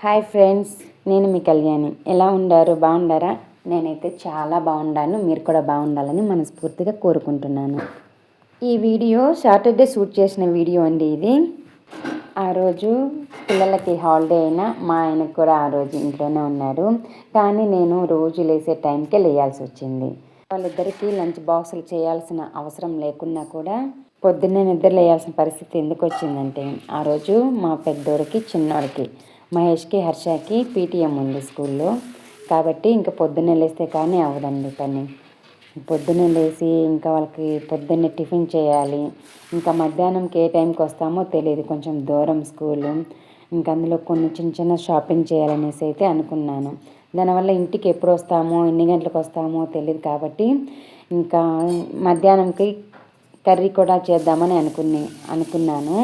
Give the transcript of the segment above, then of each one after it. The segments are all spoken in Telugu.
హాయ్ ఫ్రెండ్స్, నేను మీ కళ్యాణి. ఎలా ఉండారు? బాగుండారా? నేనైతే చాలా బాగుండాను. మీరు కూడా బాగుండాలని మనస్ఫూర్తిగా కోరుకుంటున్నాను. ఈ వీడియో సాటర్డే షూట్ చేసిన వీడియో అండి. ఇది ఆ రోజు పిల్లలకి హాలిడే అయినా మా ఆయనకు కూడా ఆ రోజు ఇంట్లోనే ఉన్నారు. కానీ నేను రోజు లేసే టైంకే లేయాల్సి వచ్చింది. వాళ్ళిద్దరికీ లంచ్ బాక్సులు చేయాల్సిన అవసరం లేకున్నా కూడా పొద్దున్నే నిద్ర లేయాల్సిన పరిస్థితి ఎందుకు వచ్చిందంటే, ఆ రోజు మా పెద్దోడికి చిన్నోడికి మహేష్కి హర్షకి పీటీఎం ఉంది స్కూల్లో. కాబట్టి ఇంకా పొద్దున్నే లేస్తే కానీ అవ్వదండి పని. పొద్దున్నే లేచి ఇంకా వాళ్ళకి పొద్దున్నే టిఫిన్ చేయాలి. ఇంకా మధ్యాహ్నంకి ఏ టైంకి వస్తామో తెలియదు, కొంచెం దూరం స్కూలు. ఇంకా అందులో కొన్ని చిన్న చిన్న షాపింగ్ చేయాలనేసి అయితే అనుకున్నాను. దానివల్ల ఇంటికి ఎప్పుడు వస్తామో ఎన్ని గంటలకు వస్తామో తెలియదు. కాబట్టి ఇంకా మధ్యాహ్నంకి కర్రీ కూడా చేద్దామని అనుకున్నాను.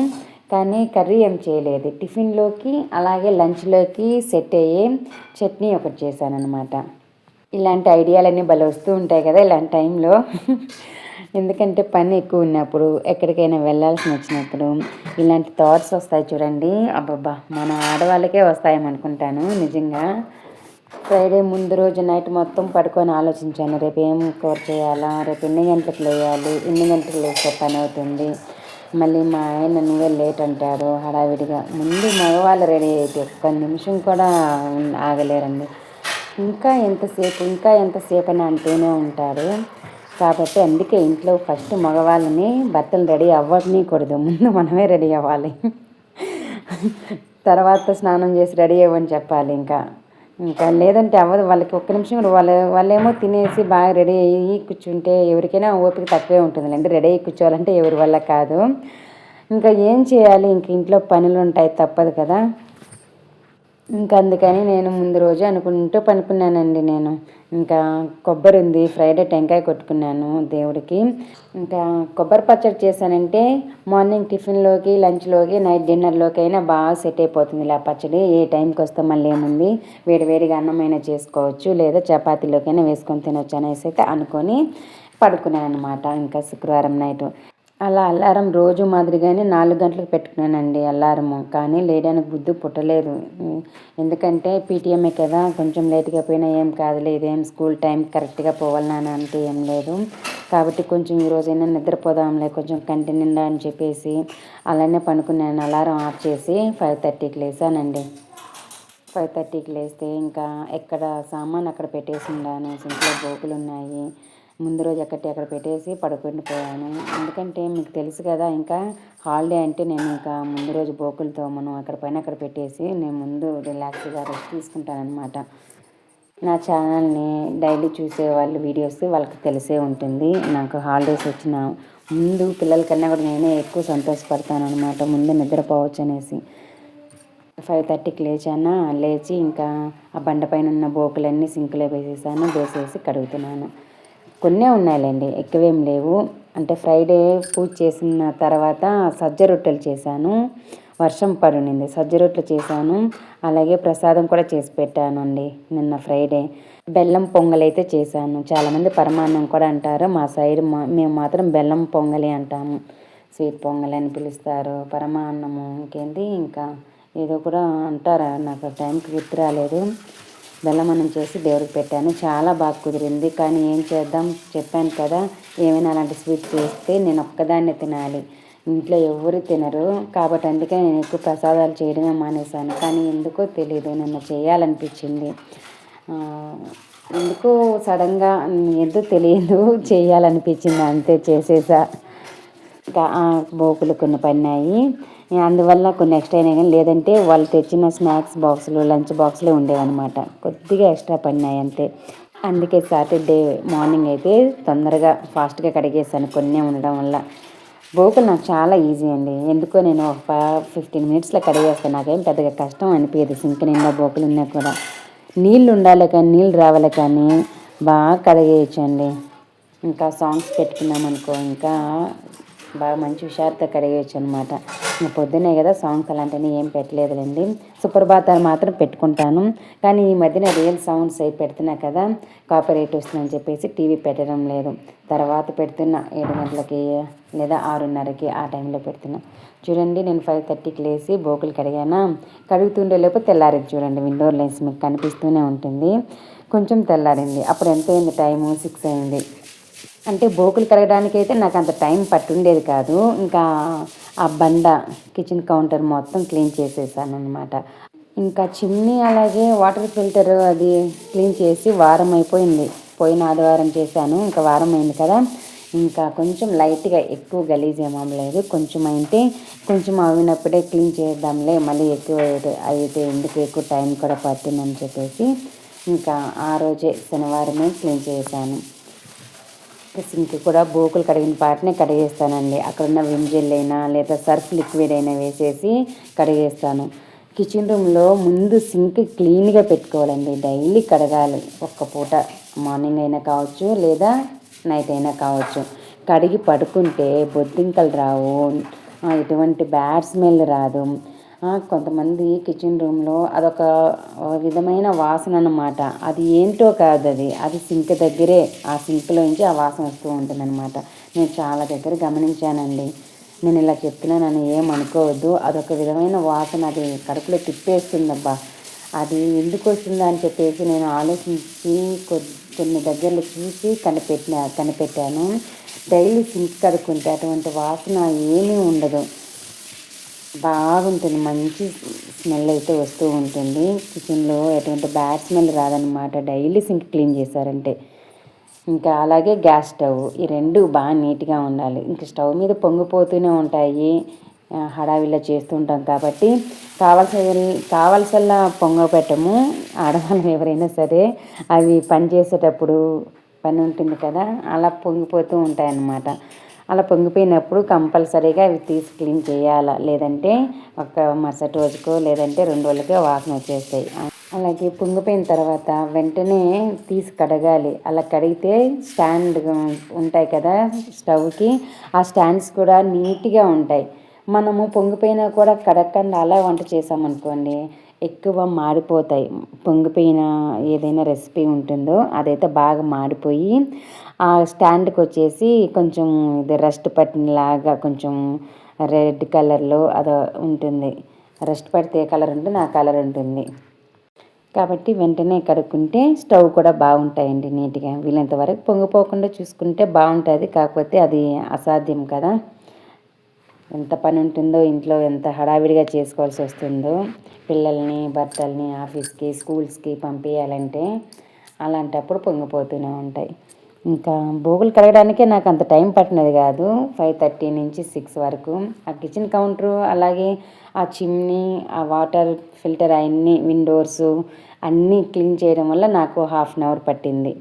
కానీ కర్రీ ఏం చేయలేదు. టిఫిన్లోకి అలాగే లంచ్లోకి సెట్ అయ్యే చట్నీ ఒకటి చేశాను అనమాట. ఇలాంటి ఐడియాలన్నీ భలే వస్తూ ఉంటాయి కదా ఇలాంటి టైంలో. ఎందుకంటే పని ఎక్కువ ఉన్నప్పుడు, ఎక్కడికైనా వెళ్ళాల్సి వచ్చినప్పుడు ఇలాంటి థాట్స్ వస్తాయి చూడండి. అబ్బబ్బా, మన ఆడవాళ్ళకే వస్తాయేమనుకుంటాను నిజంగా. ఫ్రైడే ముందు రోజు నైట్ మొత్తం పడుకొని ఆలోచించాను, రేపు ఏం కూర చేయాలా, రేపు ఎన్ని గంటలకు లేయాలి, ఎన్ని గంటలకు లేస్తే పని అవుతుంది. మళ్ళీ మా ఆయన నువ్వే లేట్ అంటారు హడావిడిగా. ముందు మగవాళ్ళు రెడీ అయితే ఒక్క నిమిషం కూడా ఆగలేరండి. ఇంకా ఎంతసేపు అని అంటూనే ఉంటారు. కాబట్టి అందుకే ఇంట్లో ఫస్ట్ మగవాళ్ళని భర్తలు రెడీ అవ్వనీకూడదు, ముందు మనమే రెడీ అవ్వాలి. తర్వాత స్నానం చేసి రెడీ అవ్వని చెప్పాలి. ఇంకా లేదంటే అవ్వదు. వాళ్ళకి ఒక్క నిమిషం వాళ్ళేమో తినేసి బాగా రెడీ అయ్యి కూర్చుంటే ఎవరికైనా ఓపిక తక్కువే ఉంటుందిలేండి. రెడీ అయ్యి కూర్చోవాలంటే ఎవరి వల్ల కాదు. ఇంకా ఏం చేయాలి, ఇంక ఇంట్లో పనులు ఉంటాయి, తప్పదు కదా. ఇంకా అందుకని నేను ముందు రోజే అనుకుంటూ పనుకున్నానండి. నేను ఇంకా కొబ్బరి ఉంది, ఫ్రైడే టెంకాయ కొట్టుకున్నాను దేవుడికి. ఇంకా కొబ్బరి పచ్చడి చేశానంటే మార్నింగ్ టిఫిన్లోకి, లంచ్లోకి, నైట్ డిన్నర్లోకి అయినా బాగా సెట్ అయిపోతుంది ఇలా పచ్చడి. ఏ టైంకి వస్తే మళ్ళీ ఏముంది, వేడివేడిగా అన్నమైనా చేసుకోవచ్చు, లేదా చపాతీలోకైనా వేసుకొని తినొచ్చు అనేసి అయితే అనుకొని పడుకున్నాను అనమాట. ఇంకా శుక్రవారం నైటు అలా అల్లారం రోజు మాదిరిగానే 4 గంటలకు పెట్టుకున్నానండి అల్లారము. కానీ లేయడానికి బుద్ధి పుట్టలేదు. ఎందుకంటే పీటీఎంఏ కదా, కొంచెం లేట్గా పోయినా ఏం కాదులే, ఇదేం స్కూల్ టైం కరెక్ట్గా పోవాలి నాన్న అంటే ఏం లేదు. కాబట్టి కొంచెం ఈరోజైనా నిద్రపోదాంలే కొంచెం కంటి నిండా అని చెప్పేసి అలానే పనుకున్నాను. అలారం ఆఫ్ చేసి 5:30కి లేసానండి. 5:30కి లేస్తే ఇంకా ఎక్కడ సామాన్ అక్కడ పెట్టేసి ఉన్నాను. సింక్లో బోకులు ఉన్నాయి. ముందు రోజు అక్కడ పెట్టేసి పడుకొని పోయాను. ఎందుకంటే మీకు తెలుసు కదా, ఇంకా హాలిడే అంటే నేను ఇంకా ముందు రోజు బోకులు తోమను, అక్కడ పెట్టేసి నేను ముందు రిలాక్స్గా రెస్ట్ తీసుకుంటానమాట. నా ఛానల్ని డైలీ చూసే వాళ్ళు వీడియోస్ వాళ్ళకి తెలిసే ఉంటుంది. నాకు హాలిడేస్ వచ్చిన ముందు పిల్లలకన్నా కూడా నేనే ఎక్కువ సంతోషపడతాను అనమాట, ముందు నిద్రపోవచ్చు అనేసి. 5:30కి లేచి ఇంకా ఆ బండ పైన ఉన్న బోకులన్నీ సింకులో వేసేసి కడుగుతున్నాను. కొన్నే ఉన్నాయిలేండి, ఎక్కువేం లేవు. అంటే ఫ్రైడే పూజ చేసిన తర్వాత సజ్జ రొట్టెలు చేశాను. వర్షం పడునింది, సజ్జ రొట్టెలు చేశాను. అలాగే ప్రసాదం కూడా చేసి పెట్టాను అండి నిన్న ఫ్రైడే. బెల్లం పొంగలి అయితే చేశాను. చాలామంది పరమాన్నం కూడా అంటారు. మా సైడ్ మేము మాత్రం బెల్లం పొంగలి అంటాము. స్వీట్ పొంగలి అని పిలుస్తారు, పరమాన్నము ఇంకేంటి ఇంకా ఏదో కూడా అంటారా, నాకు టైంకి గుర్తు రాలేదు. బెల్లమన్నం చేసి దేవుడికి పెట్టాను. చాలా బాగా కుదిరింది. కానీ ఏం చేద్దాం, చెప్పాను కదా, ఏమైనా అలాంటి స్వీట్ చేస్తే నేను ఒక్కదాన్నే తినాలి, ఇంట్లో ఎవరు తినరు. కాబట్టి అందుకే నేను ఎక్కువ ప్రసాదాలు చేయడమే మానేశాను. కానీ ఎందుకో తెలీదు, నిన్న చేయాలనిపించింది. ఎందుకో సడన్గా ఎందుకు తెలియదు, చేయాలనిపించింది, అంతే చేసేసా. ఇంకా బోకులు కొన్ని పడినాయి, అందువల్ల కొన్ని ఎక్స్ట్రా అయినాయి. కానీ లేదంటే వాళ్ళు తెచ్చిన స్నాక్స్ బాక్సులు, లంచ్ బాక్సులే ఉండేవన్నమాట. కొద్దిగా ఎక్స్ట్రా పడినాయి అంతే. అందుకే సాటర్డే మార్నింగ్ అయితే తొందరగా ఫాస్ట్గా కడిగేసాను కొన్ని ఉండడం వల్ల. బోకులు నాకు చాలా ఈజీ అండి. ఎందుకో నేను ఒక 15 మినిట్స్లో కడిగేస్తాను. నాకేం పెద్దగా కష్టం అనిపించదు. సింక్ నిండా బోకులు ఉన్నా కూడా నీళ్ళు ఉండాలి కానీ నీళ్ళు రావాలి కానీ బాగా కడిగేయచ్చండి. ఇంకా సాంగ్స్ పెట్టుకున్నామనుకో ఇంకా బాగా మంచి హుషారుతో కడిగేయచ్చు అనమాట. పొద్దున్నే కదా సౌండ్స్ అలాంటివి ఏం పెట్టలేదులేండి. సుప్రభాతాలు మాత్రం పెట్టుకుంటాను. కానీ ఈ మధ్యన రియల్ సౌండ్స్ అయి పెడుతున్నా కదా, కాపీరైట్ వస్తుందని చెప్పేసి టీవీ పెట్టడం లేదు. తర్వాత పెడుతున్నా 7 గంటలకి లేదా 6:30కి ఆ టైంలో పెడుతున్నా. చూడండి నేను 5:30కి లేచి బోకులు కడిగానా, కడుగుతుండే లోపు తెల్లారింది. చూడండి విండో లెన్స్ మీకు కనిపిస్తూనే ఉంటుంది. కొంచెం తెల్లారింది. అప్పుడు ఎంత అయింది టైము? 6 అయింది. అంటే బోకులు కడగడానికి అయితే నాకు అంత టైం పట్టుండేది కాదు. ఇంకా ఆ బండ కిచెన్ కౌంటర్ మొత్తం క్లీన్ చేసేసాను అనమాట. ఇంకా చిమ్నీ అలాగే వాటర్ ఫిల్టర్ అది క్లీన్ చేసి వారం అయిపోయింది. పోయిన ఆదివారం చేశాను. ఇంకా వారం అయింది కదా, ఇంకా కొంచెం లైట్గా ఎక్కువ గలీజ్ ఏమలేదు. కొంచెం అయితే కొంచెం అవినప్పుడే క్లీన్ చేద్దాంలే, మళ్ళీ ఎక్కువ అయితే ఎందుకు ఎక్కువ టైం కూడా పట్టిందని చెప్పేసి ఇంకా ఆ రోజే శనివారమే క్లీన్ చేశాను. సింక్ కూడా బోకులు కడిగిన పాటనే కడిగేస్తానండి. అక్కడున్న విమ్ జెల్ అయినా లేదా సర్ఫ్ లిక్విడ్ అయినా వేసేసి కడిగేస్తాను. కిచెన్ రూమ్లో ముందు సింక్ క్లీన్గా పెట్టుకోవాలండి. డైలీ కడగాలి. ఒక్క పూట మార్నింగ్ అయినా కావచ్చు లేదా నైట్ అయినా కావచ్చు. కడిగి పడుకుంటే బొద్దింకలు రావు, ఎటువంటి బ్యాడ్ స్మెల్ రాదు. కొంతమంది కిచెన్ రూమ్లో అదొక విధమైన వాసన అన్నమాట. అది ఏంటో కాదు, అది సింక్ దగ్గరే, ఆ సింక్లో నుంచి ఆ వాసన వస్తూ ఉంటుందన్నమాట. నేను చాలా దగ్గర గమనించానండి. నేను ఇలా చెప్తున్నానని ఏమనుకోవద్దు. అదొక విధమైన వాసన, అది కడుపులో తిప్పేస్తుందబ్బా. అది ఎందుకు వస్తుందా అని చెప్పేసి నేను ఆలోచించి కొన్ని దగ్గరలో చూసి కనిపెట్టాను. డైలీ సింక్ కడుక్కుంటే అటువంటి వాసన ఏమీ ఉండదు. బాగుంటుంది. మంచి స్మెల్ అయితే వస్తూ ఉంటుంది. కిచెన్లో ఎటువంటి బ్యాడ్ స్మెల్ రాదనమాట డైలీ సింక్ క్లీన్ చేశారంటే. ఇంకా అలాగే గ్యాస్ స్టవ్, ఈ రెండు బాగా నీట్గా ఉండాలి. ఇంకా స్టవ్ మీద పొంగిపోతూనే ఉంటాయి. హడావిడిలో చేస్తుంటాం కాబట్టి కావాల్సల్లా పొంగ పెట్టము. ఆడవాళ్ళం ఎవరైనా సరే అవి పని చేసేటప్పుడు పని ఉంటుంది కదా, అలా పొంగిపోతూ ఉంటాయన్నమాట. అలా పొంగిపోయినప్పుడు కంపల్సరీగా అవి తీసి క్లీన్ చేయాలి. లేదంటే ఒక మరుసటి రోజుకో లేదంటే 2 రోజులకో వాసన వచ్చేస్తాయి. అలాగే పొంగిపోయిన తర్వాత వెంటనే తీసి కడగాలి. అలా కడిగితే స్టాండ్ ఉంటాయి కదా స్టవ్కి, ఆ స్టాండ్స్ కూడా నీట్గా ఉంటాయి. మనము పొంగిపోయినా కూడా కడగకుండా అలా వంట చేసామనుకోండి, ఎక్కువ మాడిపోతాయి. పొంగిపోయిన ఏదైనా రెసిపీ ఉంటుందో అదైతే బాగా మాడిపోయి ఆ స్టాండ్కి వచ్చేసి కొంచెం ఇది రస్ట్ పట్టినలాగా కొంచెం రెడ్ కలర్లో అది ఉంటుంది. రస్ట్ పడితే ఏ కలర్ ఉంటుంది ఆ కలర్ ఉంటుంది. కాబట్టి వెంటనే కడుక్కుంటే స్టవ్ కూడా బాగుంటాయండి నీట్గా. వీలైనంత వరకు పొంగిపోకుండా చూసుకుంటే బాగుంటుంది. కాకపోతే అది అసాధ్యం కదా. ఎంత పని ఉంటుందో ఇంట్లో, ఎంత హడావిడిగా చేసుకోవాల్సి వస్తుందో పిల్లల్ని భర్తల్ని ఆఫీస్కి స్కూల్స్కి పంపించాలంటే, అలాంటప్పుడు పొంగిపోతూనే ఉంటాయి. ఇంకా బోగులు కడగడానికే నాకు అంత టైం పట్టినది కాదు. 5:30 నుంచి 6 వరకు ఆ కిచెన్ కౌంటరు అలాగే ఆ చిమ్నీ ఆ వాటర్ ఫిల్టర్ అన్నీ విండోర్సు అన్నీ క్లీన్ చేయడం వల్ల నాకు 1/2 అవర్ పట్టింది.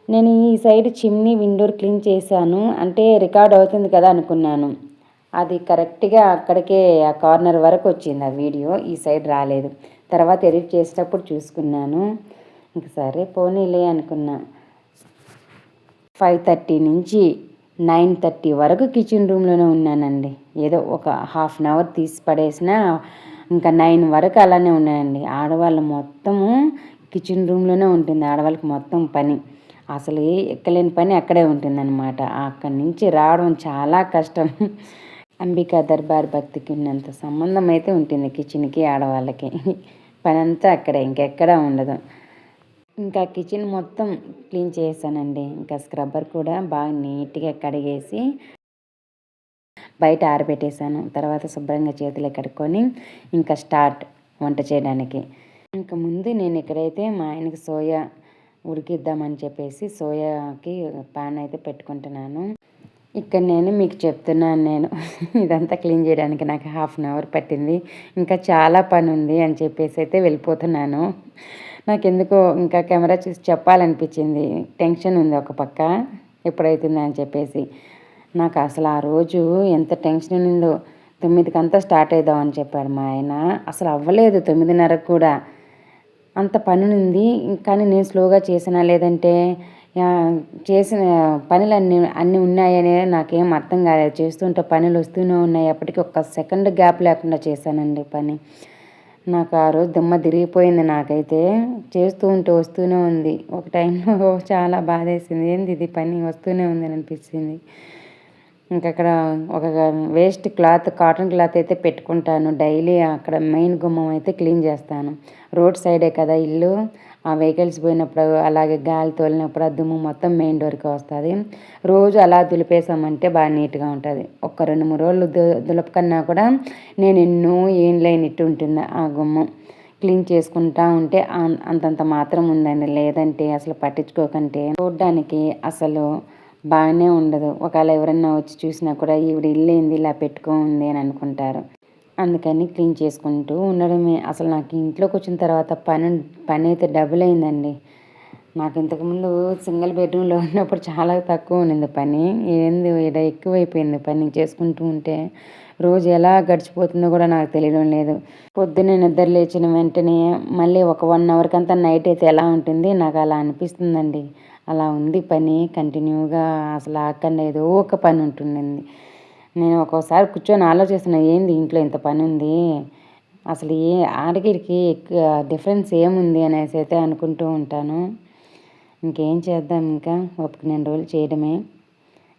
నేను ఈ సైడ్ చిమ్నీ విండోర్ క్లీన్ చేశాను అంటే రికార్డ్ అవుతుంది కదా అనుకున్నాను. అది కరెక్ట్గా అక్కడికే ఆ కార్నర్ వరకు వచ్చింది ఆ వీడియో, ఈ సైడ్ రాలేదు. తర్వాత ఎడిట్ చేసేటప్పుడు చూసుకున్నాను. ఇంక సరే పోనీలే అనుకున్నా. 5:30 నుంచి 9:30 వరకు కిచెన్ రూమ్లోనే ఉన్నానండి. ఏదో ఒక 1/2 అవర్ తీసి పడేసిన, ఇంకా 9 వరకు అలానే ఉన్నానండి. ఆడవాళ్ళు మొత్తము కిచెన్ రూమ్లోనే ఉంటుంది. ఆడవాళ్ళకి మొత్తం పని అసలు ఎక్కలేని పని అక్కడే ఉంటుందన్నమాట. అక్కడి నుంచి రావడం చాలా కష్టం. అంబికా దర్బార్ భక్తికి ఉన్నంత సంబంధం అయితే ఉంటుంది కిచెన్కి ఆడవాళ్ళకి. పని అంతా అక్కడే, ఇంకెక్కడా ఉండదు. ఇంకా కిచెన్ మొత్తం క్లీన్ చేశానండి. ఇంకా స్క్రబ్బర్ కూడా బాగా నీట్గా కడిగేసి బయట ఆరబెట్టేశాను. తర్వాత శుభ్రంగా చేతులు కడుక్కొని ఇంకా స్టార్ట్ వంట చేయడానికి. ఇంకా ముందు నేను ఇక్కడైతే మా ఆయనకి సోయా ఉడికిద్దామని చెప్పేసి సోయాకి పాన్ అయితే పెట్టుకుంటున్నాను. ఇక్కడ నేను మీకు చెప్తున్నాను, ఇదంతా క్లీన్ చేయడానికి నాకు 1/2 అవర్ పట్టింది. ఇంకా చాలా పని ఉంది అని చెప్పేసి అయితే వెళ్ళిపోతున్నాను. నాకెందుకో ఇంకా కెమెరా చూసి చెప్పాలనిపించింది. టెన్షన్ ఉంది ఒక పక్క, ఎప్పుడవుతుందా అని చెప్పేసి. నాకు అసలు ఆ రోజు ఎంత టెన్షన్ ఉండిందో. 9కి స్టార్ట్ అవుదామని చెప్పాడు మా ఆయన. అసలు అవ్వలేదు 9:30 కూడా. అంత పని ఉంది. కానీ నేను స్లోగా చేసినా లేదంటే చేసిన పనులన్నీ అన్నీ ఉన్నాయనే నాకేం అర్థం కాలేదు. చేస్తుంటే పనులు వస్తూనే ఉన్నాయి. అప్పటికి ఒక్క సెకండ్ గ్యాప్ లేకుండా చేశానండి పని. నాకు ఆ రోజు దిమ్మ తిరిగిపోయింది నాకైతే. చేస్తూ ఉంటే వస్తూనే ఉంది. ఒక టైంలో చాలా బాధేసింది. ఏంది ఇది పని వస్తూనే ఉంది అని అనిపించింది. ఇంకక్కడ ఒక వేస్ట్ క్లాత్, కాటన్ క్లాత్ అయితే పెట్టుకుంటాను. డైలీ అక్కడ మెయిన్ గుమ్మం అయితే క్లీన్ చేస్తాను. రోడ్ సైడే కదా ఇల్లు. ఆ వెహికల్స్ పోయినప్పుడు అలాగే గాలి తోలినప్పుడు ఆ దుమ్ము మొత్తం మెయిన్ డోర్కి వస్తుంది. రోజు అలా దులిపేసామంటే బాగా నీట్గా ఉంటుంది. ఒక 2-3 రోజులు దులపకన్నా కూడా నేను ఎన్నో ఏం లేనిట్టు ఉంటుంది ఆ గుమ్మం. క్లీన్ చేసుకుంటా ఉంటే అంతంత మాత్రం ఉందండి. లేదంటే అసలు పట్టించుకోకంటే చూడ్డానికి అసలు బాగానే ఉండదు. ఒకవేళ ఎవరన్నా వచ్చి చూసినా కూడా ఈవిడ ఇల్లు ఏంది ఇలా పెట్టుకోంది అని అనుకుంటారు. అందుకని క్లీన్ చేసుకుంటూ ఉండడమే. అసలు నాకు ఇంట్లోకి వచ్చిన తర్వాత పని అయితే డబుల్ అయిందండి. నాకు ఇంతకుముందు సింగిల్ బెడ్రూమ్లో ఉన్నప్పుడు చాలా తక్కువ ఉన్నింది పని. ఏంది ఈడ ఎక్కువైపోయింది పని చేసుకుంటూ ఉంటే. రోజు ఎలా గడిచిపోతుందో కూడా నాకు తెలియడం లేదు. పొద్దున్నే నిద్ర లేచిన వెంటనే మళ్ళీ ఒక 1 అవర్కి అంతా నైట్ అయితే ఎలా ఉంటుంది నాకు అలా అనిపిస్తుందండి. అలా ఉంది పని కంటిన్యూగా. అసలు ఆగకుండా ఏదో ఒక పని ఉంటుండింది. నేను ఒక్కోసారి కూర్చొని ఆలోచిస్తున్నా, ఏంది ఇంట్లో ఇంత పని ఉంది, అసలు ఆడగిడికి డిఫరెన్స్ ఏముంది అనేసి అయితే అనుకుంటూ ఉంటాను. ఇంకేం చేద్దాం, ఇంకా ఒప్పుకునే రోజులు చేయడమే.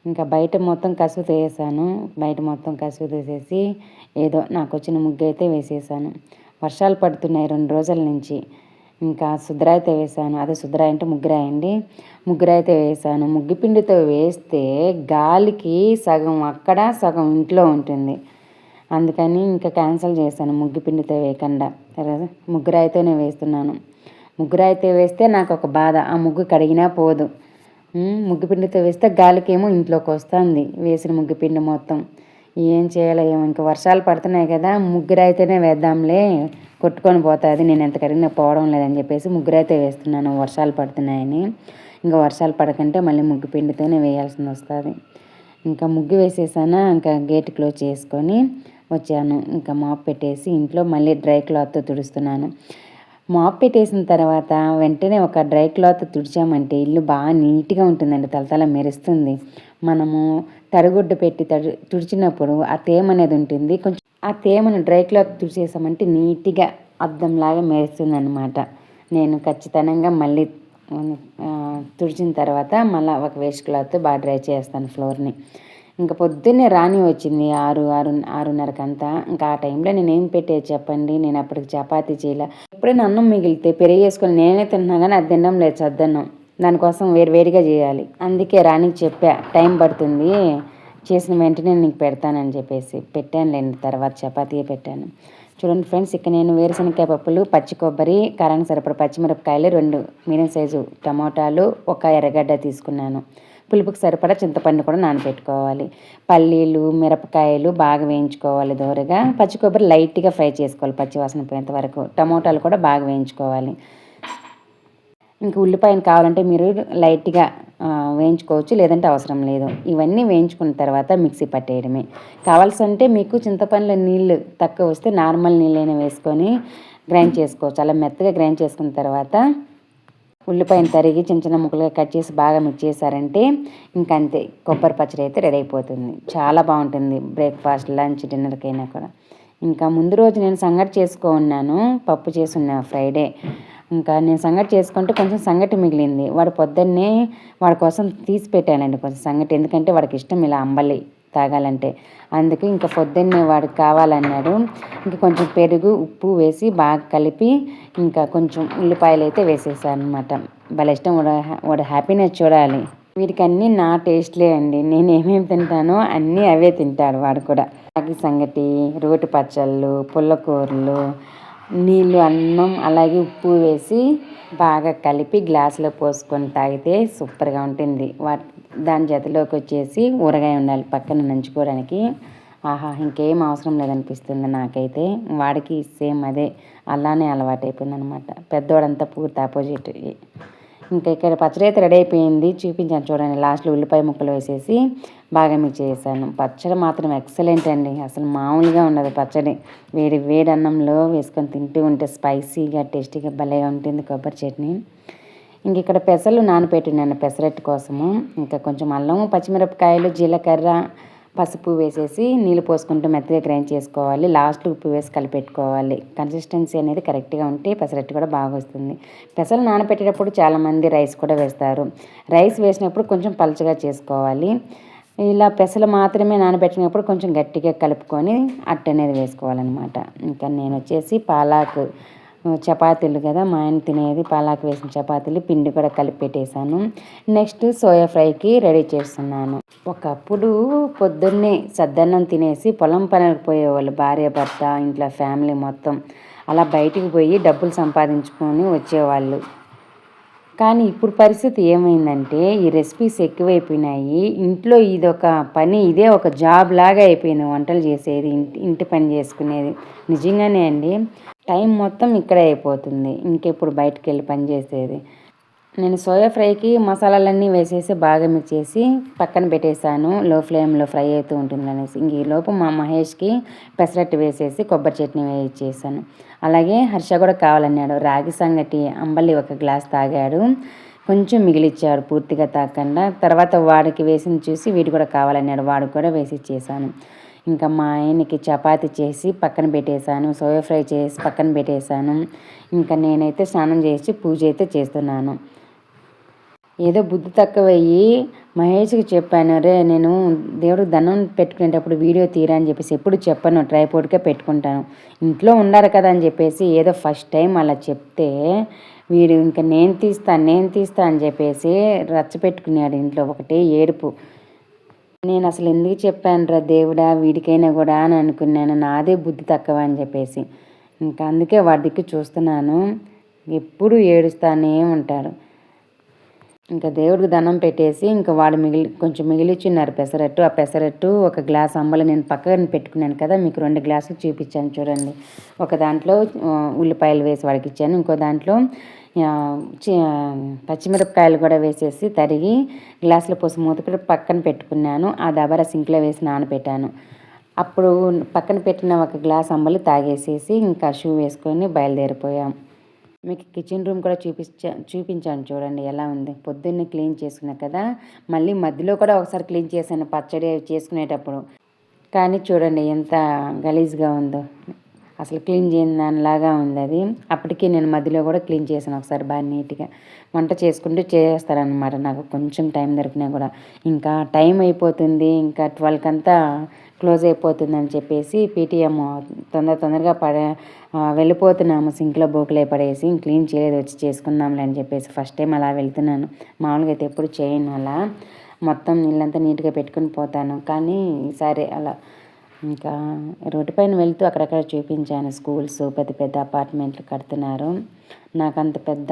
ఇంకా బయట మొత్తం కసువు తీసేసాను. బయట మొత్తం కసువు తీసేసి ఏదో నాకు వచ్చిన ముగ్గు అయితే వేసేసాను. వర్షాలు పడుతున్నాయి 2 రోజుల నుంచి. ఇంకా సుద్రాయి అయితే వేసాను. అదే సుద్రాయి అంటే ముగ్గురాయి అండి. ముగ్గురాయి అయితే వేసాను. ముగ్గు పిండితో వేస్తే గాలికి సగం అక్కడ సగం ఇంట్లో ఉంటుంది. అందుకని ఇంకా క్యాన్సిల్ చేశాను ముగ్గు పిండితో వేయకుండా. ముగ్గురాయితోనే వేస్తున్నాను. ముగ్గురాయితో వేస్తే నాకు ఒక బాధ, ఆ ముగ్గు కడిగినా పోదు. ముగ్గు పిండితో వేస్తే గాలికేమో ఇంట్లోకి వస్తుంది వేసిన ముగ్గు పిండి మొత్తం. ఏం చేయాలో ఏమో. ఇంకా వర్షాలు పడుతున్నాయి కదా, ముగ్గురైతేనే వేద్దాంలే, కొట్టుకొని పోతుంది, నేను ఎంత కడిగినా పోవడం లేదని చెప్పేసి ముగ్గురైతే వేస్తున్నాను వర్షాలు పడుతున్నాయని. ఇంకా వర్షాలు పడకంటే మళ్ళీ ముగ్గు పిండితోనే వేయాల్సింది వస్తుంది. ఇంకా ముగ్గు వేసేసాను. ఇంకా గేట్ క్లోజ్ చేసుకొని వచ్చాను. ఇంకా మాప్ పెట్టేసి ఇంట్లో మళ్ళీ డ్రై క్లాత్తో తుడుస్తున్నాను. మాప్ పెట్టేసిన తర్వాత వెంటనే ఒక డ్రై క్లాత్ తుడిచామంటే ఇల్లు బాగా నీట్గా ఉంటుందండి. తలతల మెరుస్తుంది. మనము తడిగుడ్డు పెట్టి తుడిచినప్పుడు ఆ తేమ అనేది ఉంటుంది. కొంచెం ఆ తేమను డ్రై క్లాత్ తుడిచేసామంటే నీట్గా అద్దంలాగా మెరుస్తుంది అనమాట. నేను ఖచ్చితంగా మళ్ళీ తుడిచిన తర్వాత మళ్ళీ ఒక వేస్ట్ క్లాత్ బాగా డ్రై చేస్తాను ఫ్లోర్ని. ఇంకా పొద్దున్నే రాణి వచ్చింది 6:30కంతా. ఇంకా ఆ టైంలో నేనేం పెట్టేది చెప్పండి. నేను అప్పటికి చపాతీ చేయలే. ఎప్పుడైనా అన్నం మిగిలితే పెరిగేసుకొని నేనే తింటున్నా కానీ అది తినడం లేదు చద్దన్నం. దానికోసం వేడిగా చేయాలి. అందుకే రాణికి చెప్పా, టైం పడుతుంది, చేసిన వెంటనే నీకు పెడతానని చెప్పేసి పెట్టానులేండి. తర్వాత చపాతీయే పెట్టాను. చూడండి ఫ్రెండ్స్, ఇక్కడ నేను వేరుశనగకాయ పప్పులు, పచ్చి కొబ్బరి, కారానికి సరిపడ పచ్చిమిరపకాయలు, 2 మీడియం సైజు టమోటాలు, ఒక ఎర్రగడ్డ తీసుకున్నాను. పులుపుకి సరిపడా చింతపండు కూడా నానబెట్టుకోవాలి. పల్లీలు, మిరపకాయలు బాగా వేయించుకోవాలి దోరగా. పచ్చి కొబ్బరి లైట్గా ఫ్రై చేసుకోవాలి పచ్చి వాసన పోయేంత వరకు. టమోటాలు కూడా బాగా వేయించుకోవాలి. ఇంకా ఉల్లిపాయలు కావాలంటే మీరు లైట్గా వేయించుకోవచ్చు, లేదంటే అవసరం లేదు. ఇవన్నీ వేయించుకున్న తర్వాత మిక్సీ పట్టేయడమే. కావాల్సింటే మీకు చింతపండులో నీళ్ళు తక్కువ వస్తే నార్మల్ నీళ్ళైనా వేసుకొని గ్రైండ్ చేసుకోవచ్చు. అలా మెత్తగా గ్రైండ్ చేసుకున్న తర్వాత ఉల్లిపాయను తరిగి చిన్న చిన్న ముక్కలుగా కట్ చేసి బాగా మిక్స్ చేశారంటే ఇంకంతే, కొబ్బరి పచ్చడి అయితే రెడీ అయిపోతుంది. చాలా బాగుంటుంది బ్రేక్ఫాస్ట్, లంచ్, డిన్నర్కైనా కూడా. ఇంకా ముందు రోజు నేను సంగటి చేసుకున్నాను, పప్పు చేసుకున్నా ఫ్రైడే. ఇంకా నేను సంగటి చేసుకుంటే కొంచెం సంగటి మిగిలింది. వాడు పొద్దున్నే వాడి కోసం తీసి పెట్టానండి కొంచెం సంగటి. ఎందుకంటే వాడికి ఇష్టం ఇలా అంబలి తాగాలంటే. అందుకు ఇంకా పొద్దున్నే వాడికి కావాలన్నాడు. ఇంకా కొంచెం పెరుగు, ఉప్పు వేసి బాగా కలిపి ఇంకా కొంచెం ఉల్లిపాయలు అయితే వేసేసాను అనమాట. భలే ఇష్టం. వాడు హ్యాపీనెస్ చూడాలి. వీడికి అన్నీ నా టేస్ట్లే అండి. నేను ఏమేమి తింటానో అన్నీ అవే తింటాడు వాడు కూడా. రాగి సంగటి, రోటి పచ్చళ్ళు, పుల్లకూరలు, నీళ్ళు, అన్నం, అలాగే ఉప్పు వేసి బాగా కలిపి గ్లాసులో పోసుకొని తాగితే సూపర్గా ఉంటుంది. దాని జతలోకి వచ్చేసి ఊరగాయ ఉండాలి పక్కన నంచుకోవడానికి. ఆహా, ఇంకేం అవసరం లేదనిపిస్తుంది నాకైతే. వాడికి సేమ్ అదే అలానే అలవాటు అయిపోయింది అనమాట. పెద్దవాడంతా పూర్తి ఆపోజిట్. ఇంకా ఇక్కడ పచ్చడి అయితే రెడీ అయిపోయింది, చూపించాను చూడండి. లాస్ట్లో ఉల్లిపాయ ముక్కలు వేసేసి బాగా మిక్స్ చేశాను. పచ్చడి మాత్రం ఎక్సలెంట్ అండి. అసలు మామూలుగా ఉండదు పచ్చడి. వేడి అన్నంలో వేసుకొని తింటూ ఉంటే స్పైసీగా టేస్టీగా భలేగా ఉంటుంది కొబ్బరి చట్నీ. ఇంక ఇక్కడ పెసలు నానబెట్టినాను పెసరట్టు కోసము. ఇంకా కొంచెం అల్లం, పచ్చిమిరపకాయలు, జీలకర్ర, పసుపు వేసేసి నీళ్ళు పోసుకుంటూ మెత్తగా గ్రైండ్ చేసుకోవాలి. లాస్ట్లో ఉప్పు వేసి కలిపెట్టుకోవాలి. కన్సిస్టెన్సీ అనేది కరెక్ట్గా ఉంటే పెసరట్టు కూడా బాగా వస్తుంది. పెసలు నానబెట్టేటప్పుడు చాలామంది రైస్ కూడా వేస్తారు. రైస్ వేసినప్పుడు కొంచెం పలుచగా చేసుకోవాలి. ఇలా పెసలు మాత్రమే నానబెట్టినప్పుడు కొంచెం గట్టిగా కలుపుకొని అట్టు అనేది వేసుకోవాలన్నమాట. ఇంకా నేను వచ్చేసి పాలాకు చపాతీలు కదా మా ఆయన తినేది, పాలాకు వేసిన చపాతీలు పిండి కూడా కలిపి పెట్టేశాను. నెక్స్ట్ సోయా ఫ్రైకి రెడీ చేస్తున్నాను. ఒకప్పుడు పొద్దున్నే సద్దన్నం తినేసి పొలం పనికి పోయేవాళ్ళు, భార్య భర్త ఇంట్లో ఫ్యామిలీ మొత్తం అలా బయటికి పోయి డబ్బులు సంపాదించుకొని వచ్చేవాళ్ళు. కానీ ఇప్పుడు పరిస్థితి ఏమైందంటే ఈ రెసిపీస్ ఎక్కువైపోయినాయి. ఇంట్లో ఇదొక పని, ఇదే ఒక జాబ్ లాగా అయిపోయింది. వంటలు చేసేది, ఇంటి పని చేసుకునేది. నిజంగానే అండి, టైం మొత్తం ఇక్కడే అయిపోతుంది. ఇంకెప్పుడు బయటకు వెళ్ళి పని చేసేది. నేను సోయా ఫ్రైకి మసాలాలన్నీ వేసేసి బాగా మిక్స్ చేసి పక్కన పెట్టేశాను. లో ఫ్లేమ్లో ఫ్రై అవుతూ ఉంటుంది అనేసి. ఇంక ఈలోపు మా మహేష్కి పెసరట్టు వేసేసి కొబ్బరి చట్నీ వేయించేసాను. అలాగే హర్ష కూడా కావాలన్నాడు. రాగి సంగటి అంబలి ఒక గ్లాస్ తాగాడు. కొంచెం మిగిలిచ్చాడు పూర్తిగా తాగకుండా. తర్వాత వాడికి వేసింది చూసి వీడు కూడా కావాలన్నాడు. వాడికి కూడా వేసి ఇచ్చేసాను. ఇంకా మా ఆయనకి చపాతి చేసి పక్కన పెట్టేశాను. సోయా ఫ్రై చేసి పక్కన పెట్టేశాను. ఇంకా నేనైతే స్నానం చేసి పూజ అయితే చేస్తున్నాను. ఏదో బుద్ధి తక్కువయ్యి మహేష్కి చెప్పాను, రే నేను దేవుడికి దండం పెట్టుకునేటప్పుడు వీడియో తీరా అని చెప్పేసి ఎప్పుడు చెప్పను, ట్రైపోర్డ్కే పెట్టుకుంటాను. ఇంట్లో ఉండారు కదా అని చెప్పేసి ఏదో ఫస్ట్ టైం అలా చెప్తే వీడు ఇంకా నేను తీస్తా అని చెప్పేసి రచ్చ పెట్టుకున్నాడు. ఇంట్లో ఒకటే ఏడుపు. నేను అసలు ఎందుకు చెప్పాను రా దేవుడా వీడికైనా కూడా అని అనుకున్నాను. నాదే బుద్ధి తక్కువ అని చెప్పేసి. ఇంకా అందుకే వాడి దిక్కు చూస్తున్నాను. ఎప్పుడు ఏడుస్తానే ఉంటాడు. ఇంకా దేవుడికి దండం పెట్టేసి ఇంకా వాడు కొంచెం మిగిలిచ్చిన్నారు పెసరట్టు. ఆ పెసరట్టు ఒక గ్లాస్ అంబలి నేను పక్కన పెట్టుకున్నాను కదా, మీకు 2 గ్లాసులు చూపించాను చూడండి. ఒక దాంట్లో ఉల్లిపాయలు వేసి వాడికి ఇచ్చాను. ఇంకో దాంట్లో పచ్చిమిరపకాయలు కూడా వేసేసి తరిగి గ్లాసులో పోసి మూత పక్కన పెట్టుకున్నాను. ఆ దబర సింక్లో వేసి నానబెట్టాను. అప్పుడు పక్కన పెట్టిన ఒక గ్లాస్ అంబలి తాగేసేసి ఇంకా షూ వేసుకొని బయలుదేరిపోయాం. మీకు కిచెన్ రూమ్ కూడా చూపించాను చూడండి ఎలా ఉంది. పొద్దున్నే క్లీన్ చేసుకున్నా కదా, మళ్ళీ మధ్యలో కూడా ఒకసారి క్లీన్ చేశాను పచ్చడి చేసుకునేటప్పుడు. కానీ చూడండి ఎంత గలీజ్గా ఉందో, అసలు క్లీన్ చేయని దానిలాగా ఉంది అది. అప్పటికి నేను మధ్యలో కూడా క్లీన్ చేశాను ఒకసారి బాగా నీట్గా. వంట చేసుకుంటూ చేస్తారనమాట నాకు కొంచెం టైం దొరికినా కూడా. ఇంకా టైం అయిపోతుంది, ఇంకా 12కి అంతా క్లోజ్ అయిపోతుందని చెప్పేసి పీటీఎం తొందరగా వెళ్ళిపోతున్నాము. సింక్లో బోకులే పడేసి క్లీన్ చేయలేదు, వచ్చి చేసుకుందాంలే అని చెప్పేసి ఫస్ట్ టైం అలా వెళ్తున్నాను. మామూలుగా అయితే ఎప్పుడు చేయను అలా, మొత్తం ఇల్లంతా నీట్గా పెట్టుకుని పోతాను. కానీ ఈసారి అలా ఇంకా రోడ్డు పైన వెళ్తూ అక్కడక్కడ చూపించాను. స్కూల్స్, పెద్ద పెద్ద అపార్ట్మెంట్లు కడుతున్నారు. నాకు అంత పెద్ద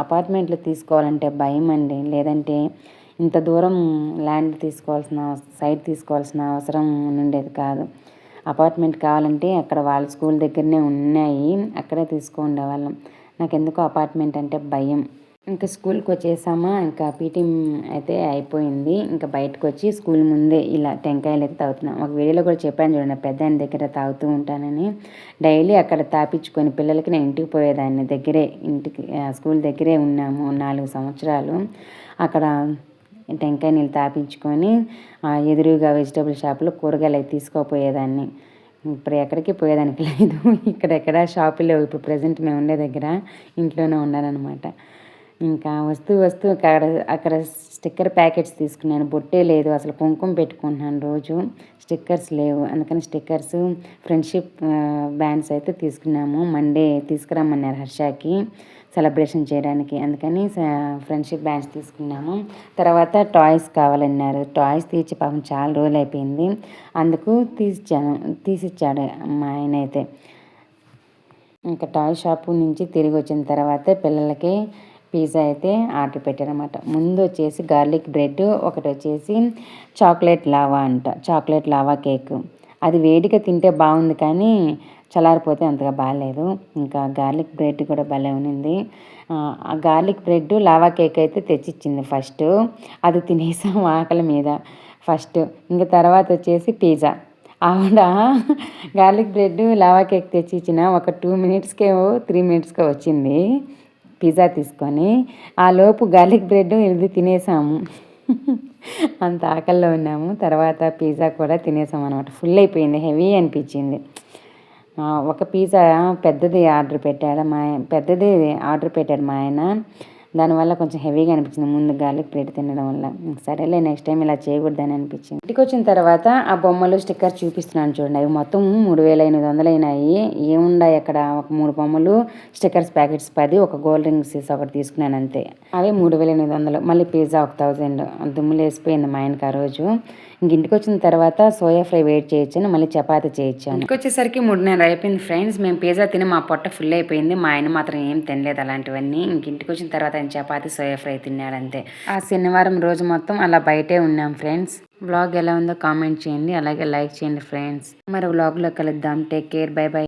అపార్ట్మెంట్లు తీసుకోవాలంటే భయం అండి. లేదంటే ఇంత దూరం ల్యాండ్ సైట్ తీసుకోవాల్సిన అవసరం ఉండేది కాదు. అపార్ట్మెంట్ కావాలంటే అక్కడ వాళ్ళ స్కూల్ దగ్గరనే ఉన్నాయి, అక్కడే తీసుకుండేవాళ్ళం. నాకు ఎందుకో అపార్ట్మెంట్ అంటే భయం. ఇంకా స్కూల్కి వచ్చేసామా, ఇంకా పీటీ అయితే అయిపోయింది. ఇంకా బయటకు వచ్చి స్కూల్ ముందే ఇలా టెంకాయలు అయితే తాగుతున్నాం. ఒక వీడియోలో కూడా చెప్పాను చూడండి, పెద్ద ఆయన దగ్గర తాగుతూ ఉంటానని. డైలీ అక్కడ తాపించుకొని పిల్లలకి నేను ఇంటికి పోయేదాన్ని. స్కూల్ దగ్గరే ఉన్నాము 4 సంవత్సరాలు. అక్కడ టెంకాయ నీళ్ళు తాపించుకొని ఎదురుగా వెజిటబుల్ షాప్లో కూరగాయలు అయితే తీసుకోపోయేదాన్ని. ఇప్పుడు ఎక్కడికి పోయేదానికి లేదు. ఇక్కడెక్కడ షాపులు లేవు. ఇప్పుడు ప్రజెంట్ మేము ఉండే దగ్గర ఇంట్లోనే ఉన్నానన్నమాట. ఇంకా వస్తూ అక్కడ స్టిక్కర్ ప్యాకెట్స్ తీసుకున్నాను. బొట్టే లేదు, అసలు కుంకుమ పెట్టుకుంటున్నాను రోజు. స్టిక్కర్స్ లేవు, అందుకని స్టిక్కర్స్, ఫ్రెండ్షిప్ బ్యాండ్స్ అయితే తీసుకున్నాము. మండే తీసుకురమ్మన్నారు హర్షకి సెలబ్రేషన్ చేయడానికి, అందుకని ఫ్రెండ్షిప్ బ్యాండ్స్ తీసుకున్నాము. తర్వాత టాయ్స్ కావాలన్నారు. టాయ్స్ తీర్చి పాపం చాలా రోజులు అయిపోయింది, అందుకు తీసిచ్చాడు మా ఆయన అయితే. ఇంకా టాయ్ షాపు నుంచి తిరిగి వచ్చిన తర్వాత పిల్లలకి పిజ్జా అయితే ఆర్డర్ పెట్టారనమాట. ముందు వచ్చేసి గార్లిక్ బ్రెడ్, ఒకటి వచ్చేసి చాక్లెట్ లావా కేక్. అది వేడిగా తింటే బాగుంది, కానీ చల్లారిపోతే అంతగా బాగాలేదు. ఇంకా గార్లిక్ బ్రెడ్ కూడా భలే ఉన్నింది. ఆ గార్లిక్ బ్రెడ్, లావా కేక్ అయితే తెచ్చిచ్చింది ఫస్ట్. అది తినేసాం ఆకలి మీద ఫస్ట్. ఇంకా తర్వాత వచ్చేసి పిజ్జా. ఆవిడ గార్లిక్ బ్రెడ్, లావా కేక్ తెచ్చిచ్చిన ఒక 2 మినిట్స్కే 3 మినిట్స్కే వచ్చింది పిజ్జా తీసుకొని ఆ లోపు గార్లిక్ బ్రెడ్ ఇది తినేసాము. అంత ఆకలిలో ఉన్నాము. తర్వాత పిజ్జా కూడా తినేసాం అనమాట. ఫుల్ అయిపోయింది, హెవీ అనిపించింది. ఒక పిజ్జా పెద్దది ఆర్డర్ పెట్టాడు మా ఆయన. దానివల్ల కొంచెం హెవీగా అనిపించింది ముందు గార్లిక్ బ్రెడ్ తినడం వల్ల. సరేలే నెక్స్ట్ టైం ఇలా చేయకూడదని అనిపించింది. ఇంటికి వచ్చిన తర్వాత ఆ బొమ్మలు స్టిక్కర్ చూపిస్తున్నాను చూడండి. అవి మొత్తం 3,800 అయినాయి. ఏముండాయి అక్కడ, ఒక 3 బొమ్మలు, స్టిక్కర్స్ ప్యాకెట్స్ 10, ఒక గోల్డ్ రింగ్ సీస్ ఒకటి తీసుకున్నాను అంతే. అవి 3,800. మళ్ళీ పిజ్జా 1,000. దుమ్ములు వేసిపోయింది మా ఆయనకి ఆ రోజు. ఇంటికి వచ్చిన తర్వాత సోయా ఫ్రై వెయిట్ చేయొచ్చాను, మళ్ళీ చపాతి చేయొచ్చాను. ఇంటికి వచ్చేసరికి 3:30 అయిపోయింది ఫ్రెండ్స్. మేము పిజ్జా తిని మా పొట్ట ఫుల్ అయిపోయింది. మా ఆయన మాత్రం ఏం తినలేదు అలాంటివన్నీ. ఇంటికి వచ్చిన తర్వాత ఆయన చపాతి సోయా ఫ్రై తిన్నాడు అంతే. ఆ శనివారం రోజు మొత్తం అలా బయటే ఉన్నాం ఫ్రెండ్స్. వ్లాగ్ ఎలా ఉందో కామెంట్ చేయండి, అలాగే లైక్ చేయండి ఫ్రెండ్స్. మరి వ్లాగ్లో కలుద్దాం. Take care, by by.